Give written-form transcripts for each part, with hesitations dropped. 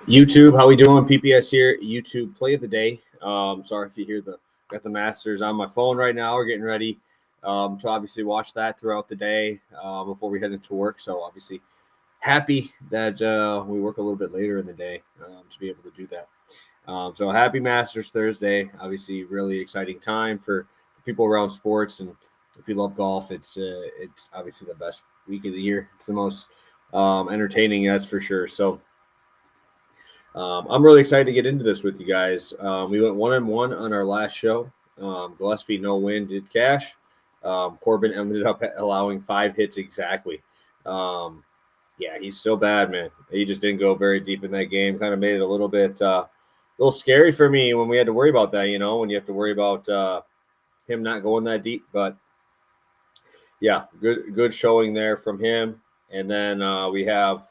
YouTube, how we doing? PPS here. YouTube play of the day. Sorry if you hear got the Masters on my phone right now. We're getting ready to obviously watch that throughout the day before we head into work. So obviously happy that we work a little bit later in the day to be able to do that. So happy Masters Thursday. Obviously, really exciting time for people around sports, and if you love golf, it's obviously the best week of the year. It's the most entertaining, that's for sure. So. I'm really excited to get into this with you guys. We went 1-1 on our last show. Gillespie, no win, did cash. Corbin ended up allowing 5 hits exactly. Yeah, he's still bad, man. He just didn't go very deep in that game. Kind of made it a little scary for me when we had to worry about that, when you have to worry about him not going that deep. But, yeah, good showing there from him. And then we have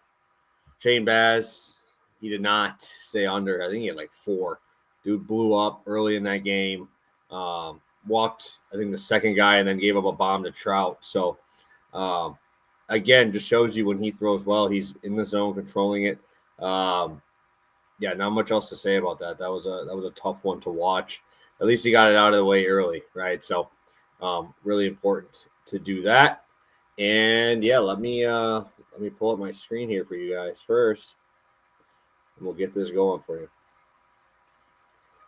Shane Baz. He did not stay under. I think he had like 4. Dude blew up early in that game. Walked, I think, the second guy and then gave up a bomb to Trout. So, again, just shows you when he throws well, he's in the zone, controlling it. Yeah, not much else to say about that. That was a tough one to watch. At least he got it out of the way early, right? So, really important to do that. And yeah, let me pull up my screen here for you guys first. And we'll get this going for you.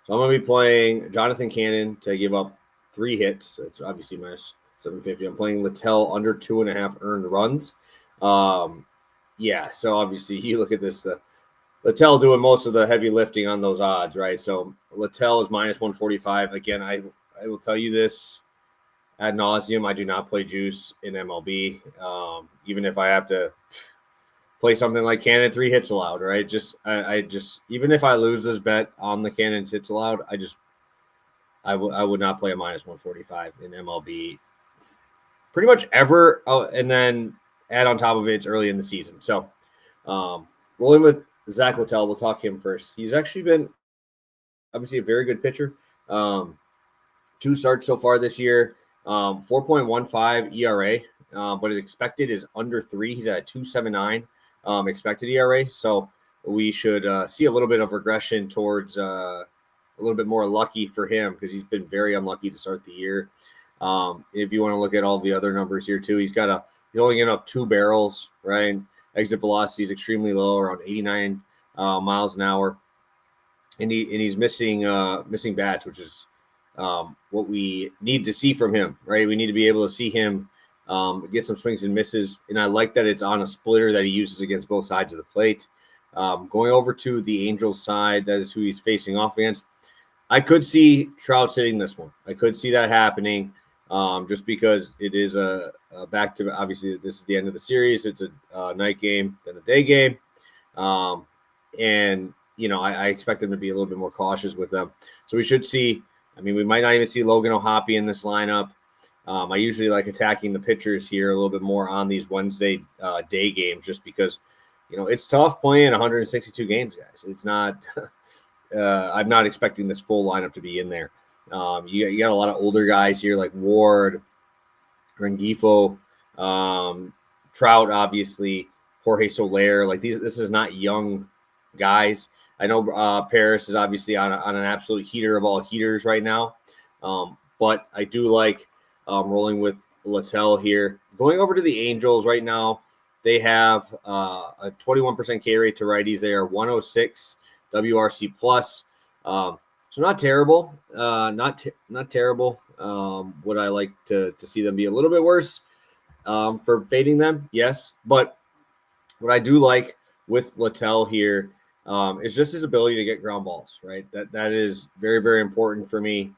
So I'm going to be playing Jonathan Cannon to give up 3 hits. It's obviously minus 750. I'm playing Littell under 2.5 earned runs. Yeah, so obviously you look at this. Littell doing most of the heavy lifting on those odds, right? So Littell is minus 145. Again, I will tell you this ad nauseum. I do not play juice in MLB. Even if I have to play something like Cannon 3 hits allowed, right? I just even if I lose this bet on the Cannon hits allowed, I would not play a minus 145 in MLB pretty much ever. Oh, and then add on top of it, it's early in the season. So rolling with Zach Littell, we'll talk him first. He's actually been obviously a very good pitcher. 2 starts so far this year, 4.15 ERA, but his expected is under 3. He's at a 2.79. Expected ERA. So we should see a little bit of regression towards a little bit more lucky for him because he's been very unlucky to start the year. If you want to look at all the other numbers here too, he's only getting up 2 barrels, right? Exit velocity is extremely low, around 89 miles an hour. And he's missing bats, which is what we need to see from him, right? We need to be able to see him get some swings and misses, and I like that it's on a splitter that he uses against both sides of the plate. Going over to the Angels side, that is who he's facing off against. I could see Trout sitting this one. I could see that happening just because it is a back to, obviously, this is the end of the series. It's a night game, then a day game. And, I expect them to be a little bit more cautious with them. So we should see, we might not even see Logan O'Hoppe in this lineup. I usually like attacking the pitchers here a little bit more on these Wednesday day games just because, it's tough playing 162 games, guys. It's not I'm not expecting this full lineup to be in there. You got a lot of older guys here like Ward, Rengifo, Trout, obviously, Jorge Soler. Like this is not young guys. I know Paris is obviously on an absolute heater of all heaters right now. But I do like rolling with Littell here. Going over to the Angels right now, they have a 21% K rate to righties. They are 106 WRC plus. So not terrible. Not terrible. Would I like to see them be a little bit worse for fading them? Yes. But what I do like with Littell here is just his ability to get ground balls, right? That is very, very important for me.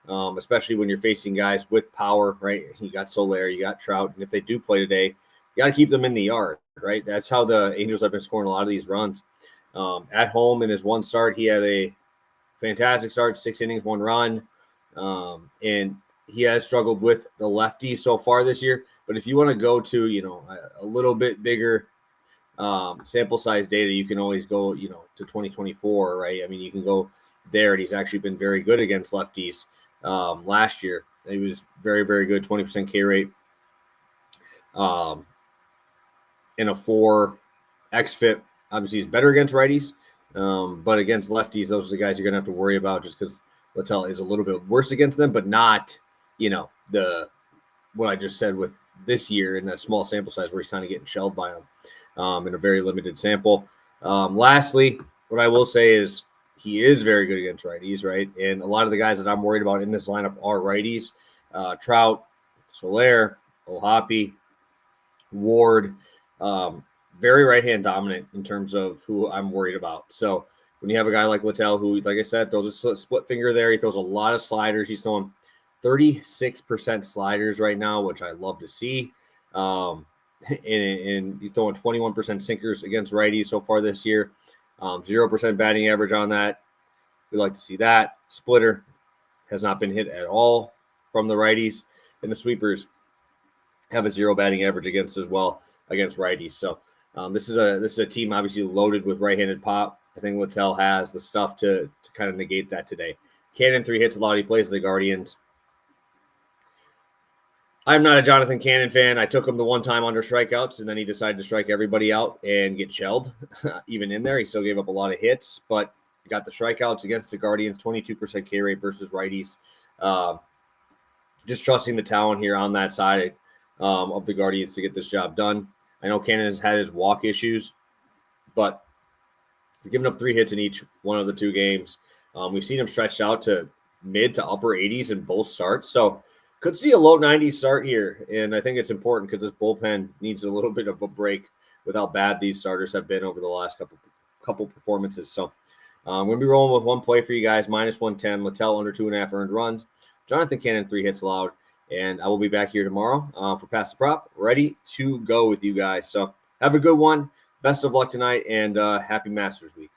Especially when you're facing guys with power, right? You got Soler, you got Trout, and if they do play today, you got to keep them in the yard, right? That's how the Angels have been scoring a lot of these runs. At home in his 1 start, he had a fantastic start, 6 innings, 1 run, and he has struggled with the lefty so far this year. But if you want to go to, a little bit bigger sample size data, you can always go, to 2024, right? You can go there, and he's actually been very good against lefties. Last year, he was very, very good, 20% K rate, in a 4 xFIP. Obviously, he's better against righties, But against lefties, those are the guys you're going to have to worry about just because Littell is a little bit worse against them, but not, what I just said with this year in that small sample size where he's kind of getting shelled by them in a very limited sample. Lastly, what I will say is he is very good against righties, right? And a lot of the guys that I'm worried about in this lineup are righties. Trout, Soler, Ohapi, Ward, very right-hand dominant in terms of who I'm worried about. So when you have a guy like Littell, who, like I said, throws a split finger there, he throws a lot of sliders. He's throwing 36% sliders right now, which I love to see. And he's throwing 21% sinkers against righties so far this year. 0% batting average on that. We like to see that. Splitter has not been hit at all from the righties, and the sweepers have a 0 batting average against as well against righties. So this is a team obviously loaded with right-handed pop. I think Littell has the stuff to kind of negate that today. Cannon 3 hits allowed. He plays the Guardians. I'm not a Jonathan Cannon fan. I took him the one time under strikeouts, and then he decided to strike everybody out and get shelled. Even in there, he still gave up a lot of hits, but got the strikeouts against the Guardians, 22% K rate versus righties. Just trusting the talent here on that side of the Guardians to get this job done. I know Cannon has had his walk issues, but he's given up 3 hits in each one of the 2 games. We've seen him stretched out to mid to upper 80s in both starts. So could see a low 90s start here. And I think it's important because this bullpen needs a little bit of a break with how bad these starters have been over the last couple performances. So I'm going to be rolling with one play for you guys, -110, Littell under 2.5 earned runs, Jonathan Cannon 3 hits allowed. And I will be back here tomorrow for Pass the Prop, ready to go with you guys. So have a good one. Best of luck tonight, and happy Masters Week.